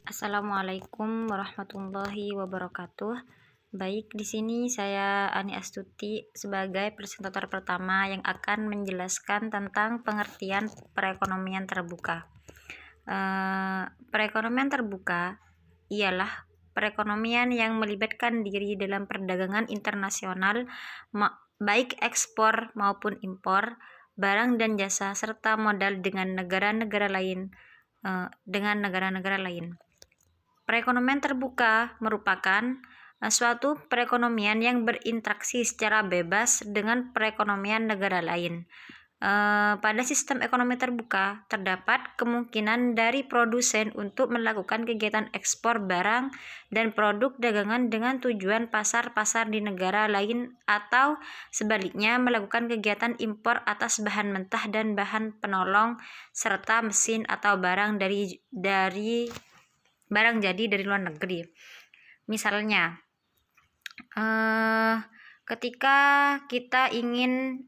Assalamualaikum warahmatullahi wabarakatuh. Baik, di sini saya Ani Astuti sebagai presentator pertama yang akan menjelaskan tentang pengertian perekonomian terbuka. Perekonomian terbuka ialah perekonomian yang melibatkan diri dalam perdagangan internasional, baik ekspor maupun impor, barang dan jasa, serta modal dengan negara-negara lain. Perekonomian terbuka merupakan suatu perekonomian yang berinteraksi secara bebas dengan perekonomian negara lain. Pada sistem ekonomi terbuka, terdapat kemungkinan dari produsen untuk melakukan kegiatan ekspor barang dan produk dagangan dengan tujuan pasar-pasar di negara lain, atau sebaliknya melakukan kegiatan impor atas bahan mentah dan bahan penolong serta mesin atau barang jadi dari luar negeri. Misalnya, ketika kita ingin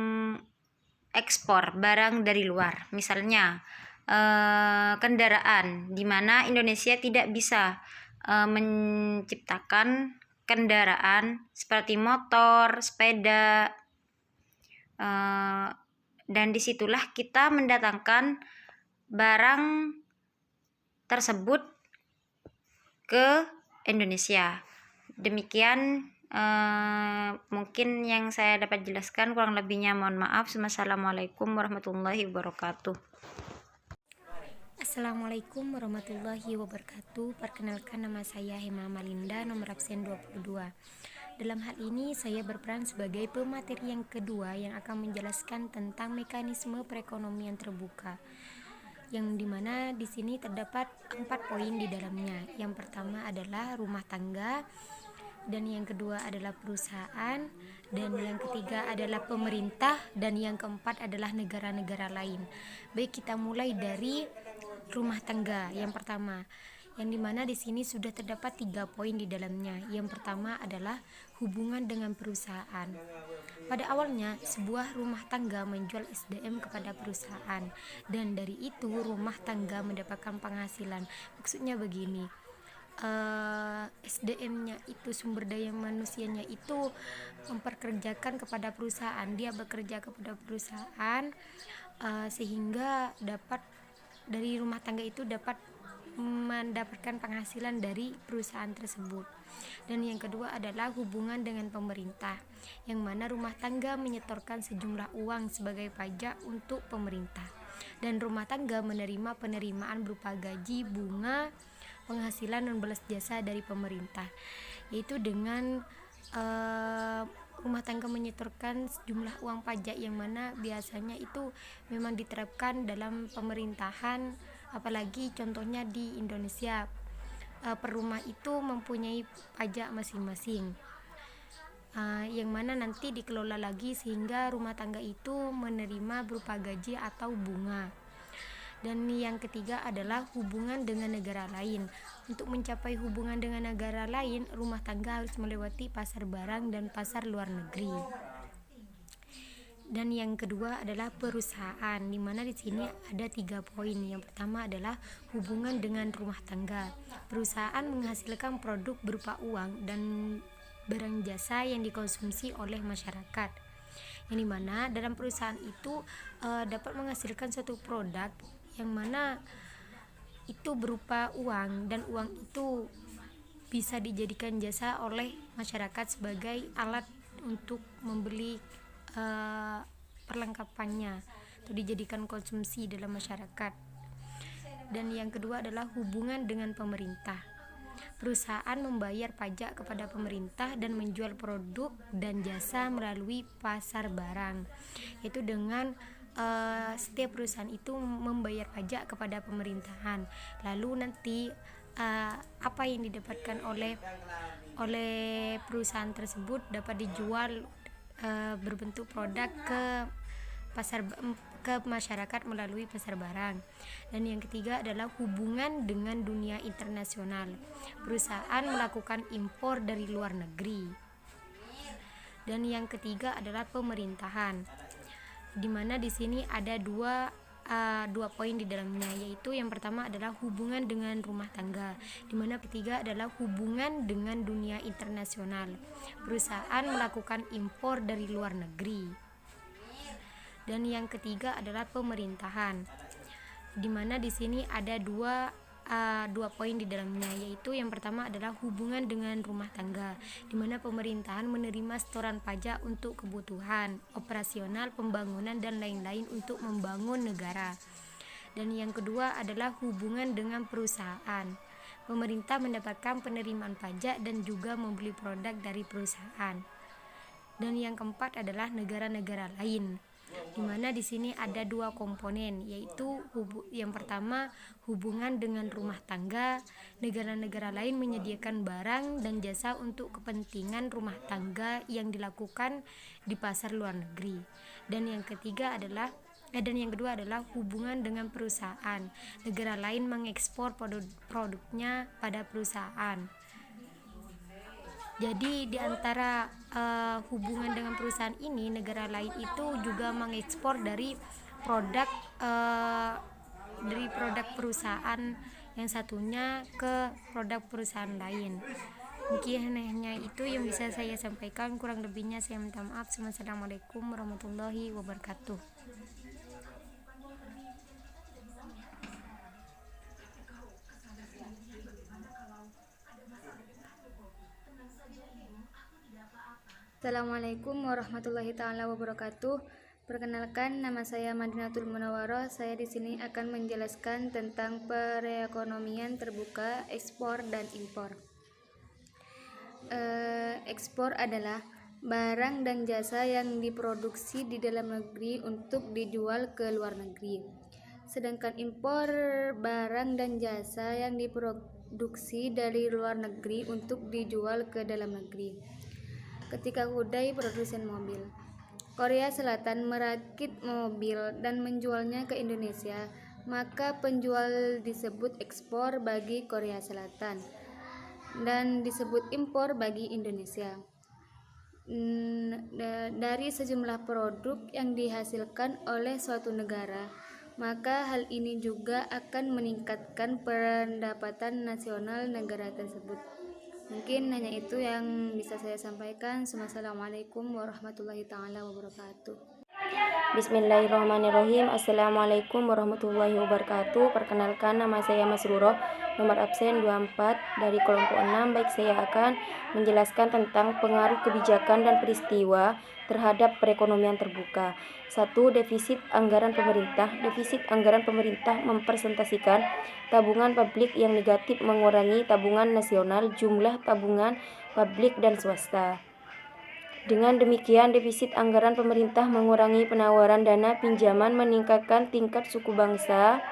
mengekspor barang dari luar, misalnya kendaraan, di mana Indonesia tidak bisa menciptakan kendaraan seperti motor, sepeda, dan disitulah kita mendatangkan barang tersebut ke Indonesia. Demikian mungkin yang saya dapat jelaskan, kurang lebihnya mohon maaf. Wassalamualaikum warahmatullahi wabarakatuh. Assalamualaikum warahmatullahi wabarakatuh. Perkenalkan, nama saya Hema Malinda, nomor absen 22. Dalam hal ini saya berperan sebagai pemateri yang kedua yang akan menjelaskan tentang mekanisme perekonomian terbuka, yang dimana di sini terdapat 4 poin di dalamnya. Yang pertama adalah rumah tangga, dan yang kedua adalah perusahaan, dan yang ketiga adalah pemerintah, dan yang keempat adalah negara-negara lain. Baik, kita mulai dari rumah tangga yang pertama, yang dimana di sini sudah terdapat 3 poin di dalamnya. Yang pertama adalah hubungan dengan perusahaan. Pada awalnya, sebuah rumah tangga menjual SDM kepada perusahaan, dan dari itu rumah tangga mendapatkan penghasilan. Maksudnya begini, SDM-nya itu, sumber daya manusianya itu memperkerjakan kepada perusahaan, dia bekerja kepada perusahaan, sehingga dapat dari rumah tangga itu dapat mendapatkan penghasilan dari perusahaan tersebut. Dan yang kedua adalah hubungan dengan pemerintah, yang mana rumah tangga menyetorkan sejumlah uang sebagai pajak untuk pemerintah, dan rumah tangga menerima penerimaan berupa gaji, bunga, penghasilan dan balas jasa dari pemerintah, yaitu dengan rumah tangga menyetorkan sejumlah uang pajak, yang mana biasanya itu memang diterapkan dalam pemerintahan, apalagi contohnya di Indonesia, per rumah itu mempunyai pajak masing-masing, yang mana nanti dikelola lagi sehingga rumah tangga itu menerima berupa gaji atau bunga. Dan yang ketiga adalah hubungan dengan negara lain. Untuk mencapai hubungan dengan negara lain, rumah tangga harus melewati pasar barang dan pasar luar negeri. Dan yang kedua adalah perusahaan, di mana di sini ada 3 poin. Yang pertama adalah hubungan dengan rumah tangga. Perusahaan menghasilkan produk berupa uang dan barang jasa yang dikonsumsi oleh masyarakat, yang dimana dalam perusahaan itu dapat menghasilkan suatu produk yang mana itu berupa uang, dan uang itu bisa dijadikan jasa oleh masyarakat sebagai alat untuk membeli perlengkapannya atau dijadikan konsumsi dalam masyarakat. Dan yang kedua adalah hubungan dengan pemerintah. Perusahaan membayar pajak kepada pemerintah dan menjual produk dan jasa melalui pasar barang, yaitu dengan setiap perusahaan itu membayar pajak kepada pemerintahan. Lalu nanti apa yang didapatkan oleh perusahaan tersebut dapat dijual berbentuk produk ke masyarakat melalui pasar barang. Dan yang ketiga adalah hubungan dengan dunia internasional. Perusahaan melakukan impor dari luar negeri. Dan yang ketiga adalah pemerintahan, di mana di sini ada 2 dua poin di dalamnya, yaitu yang pertama adalah hubungan dengan rumah tangga, di mana ketiga adalah hubungan dengan dunia internasional. Perusahaan melakukan impor dari luar negeri. Dan yang ketiga adalah pemerintahan, di mana di sini ada dua poin di dalamnya, yaitu yang pertama adalah hubungan dengan rumah tangga, di mana pemerintahan menerima setoran pajak untuk kebutuhan operasional, pembangunan, dan lain-lain untuk membangun negara. Dan yang kedua adalah hubungan dengan perusahaan. Pemerintah mendapatkan penerimaan pajak dan juga membeli produk dari perusahaan. Dan yang keempat adalah negara-negara lain, di mana di sini ada dua komponen, yaitu yang pertama hubungan dengan rumah tangga. Negara-negara lain menyediakan barang dan jasa untuk kepentingan rumah tangga yang dilakukan di pasar luar negeri. Dan yang kedua adalah hubungan dengan perusahaan. Negara lain mengekspor produknya pada perusahaan. Jadi di antara hubungan dengan perusahaan ini, negara lain itu juga mengekspor dari produk perusahaan yang satunya ke produk perusahaan lain. Mungkin hanya itu yang bisa saya sampaikan, kurang lebihnya saya minta maaf. Assalamualaikum warahmatullahi wabarakatuh. Assalamualaikum warahmatullahi taala wabarakatuh. Perkenalkan, nama saya Madinatul Munawwaroh. Saya di sini akan menjelaskan tentang perekonomian terbuka, ekspor dan impor. Ekspor adalah barang dan jasa yang diproduksi di dalam negeri untuk dijual ke luar negeri. Sedangkan impor barang dan jasa yang diproduksi dari luar negeri untuk dijual ke dalam negeri. Ketika Hyundai produsen mobil Korea Selatan merakit mobil dan menjualnya ke Indonesia, maka penjual disebut ekspor bagi Korea Selatan dan disebut impor bagi Indonesia. Dari sejumlah produk yang dihasilkan oleh suatu negara, maka hal ini juga akan meningkatkan pendapatan nasional negara tersebut. Mungkin hanya itu yang bisa saya sampaikan. Wassalamualaikum warahmatullahi taala wabarakatuh. Bismillahirrahmanirrahim. Assalamualaikum warahmatullahi wabarakatuh. Perkenalkan, nama saya Masruroh, nomor absen 24 dari kelompok 6. Baik, saya akan menjelaskan tentang pengaruh kebijakan dan peristiwa terhadap perekonomian terbuka. 1. Defisit anggaran pemerintah. Defisit anggaran pemerintah mempresentasikan tabungan publik yang negatif mengurangi tabungan nasional, jumlah tabungan publik dan swasta. Dengan demikian, defisit anggaran pemerintah mengurangi penawaran dana pinjaman, meningkatkan tingkat suku bangsa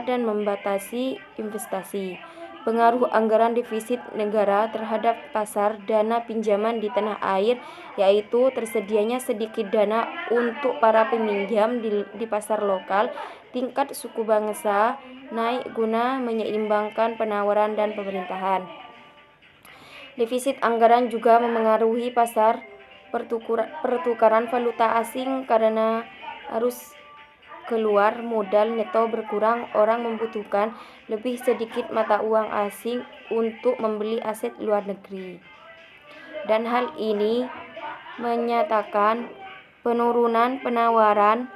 dan membatasi investasi. Pengaruh anggaran defisit negara terhadap pasar dana pinjaman di tanah air, yaitu tersedianya sedikit dana untuk para peminjam di pasar lokal. Tingkat suku bangsa naik guna menyeimbangkan penawaran dan pemerintahan. Defisit anggaran juga memengaruhi pasar pertukaran valuta asing karena arus keluar modal neto berkurang, orang membutuhkan lebih sedikit mata uang asing untuk membeli aset luar negeri. Dan hal ini menyatakan penurunan penawaran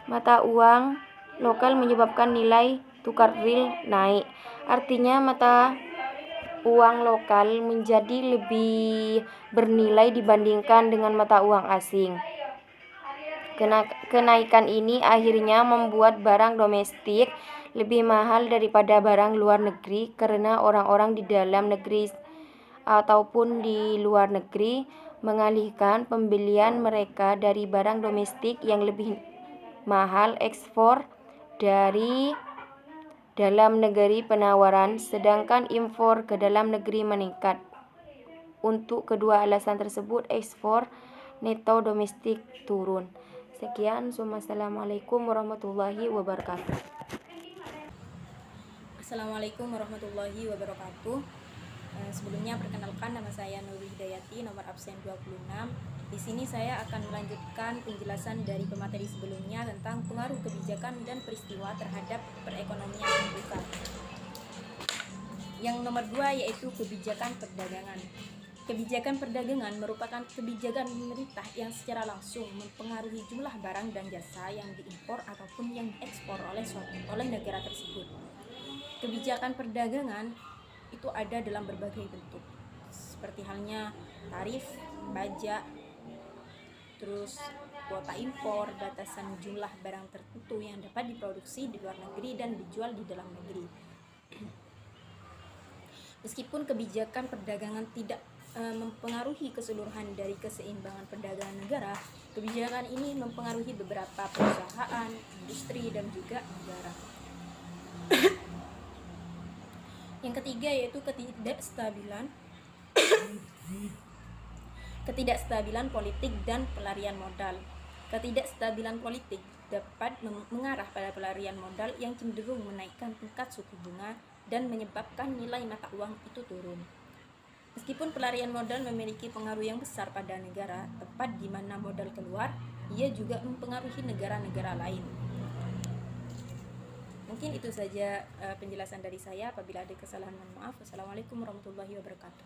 mata uang lokal menyebabkan nilai tukar real naik. Artinya mata uang lokal menjadi lebih bernilai dibandingkan dengan mata uang asing. Kenaikan ini akhirnya membuat barang domestik lebih mahal daripada barang luar negeri karena orang-orang di dalam negeri ataupun di luar negeri mengalihkan pembelian mereka dari barang domestik yang lebih mahal ekspor dari dalam negeri penawaran, sedangkan impor ke dalam negeri meningkat. Untuk kedua alasan tersebut, ekspor neto domestik turun. Sekian, Assalamualaikum warahmatullahi wabarakatuh. Assalamualaikum warahmatullahi wabarakatuh. Sebelumnya perkenalkan, nama saya Nurul Hidayati, nomor absen 26. Di sini saya akan melanjutkan penjelasan dari pemateri sebelumnya tentang pengaruh kebijakan dan peristiwa terhadap perekonomian terbuka. Yang nomor 2 yaitu kebijakan perdagangan. Kebijakan perdagangan merupakan kebijakan pemerintah yang secara langsung mempengaruhi jumlah barang dan jasa yang diimpor ataupun yang diekspor oleh negara tersebut. Kebijakan perdagangan itu ada dalam berbagai bentuk, seperti halnya tarif, pajak, terus kuota impor, batasan jumlah barang tertentu yang dapat diproduksi di luar negeri dan dijual di dalam negeri. Meskipun kebijakan perdagangan tidak mempengaruhi keseluruhan dari keseimbangan perdagangan negara, kebijakan ini mempengaruhi beberapa perusahaan, industri, dan juga negara. Yang ketiga yaitu ketidakstabilan politik dan pelarian modal. Ketidakstabilan politik dapat mengarah pada pelarian modal yang cenderung menaikkan tingkat suku bunga dan menyebabkan nilai mata uang itu turun. Meskipun pelarian modal memiliki pengaruh yang besar pada negara, tempat di mana modal keluar, ia juga mempengaruhi negara-negara lain. Mungkin itu saja penjelasan dari saya. Apabila ada kesalahan, mohon maaf. Wassalamualaikum warahmatullahi wabarakatuh.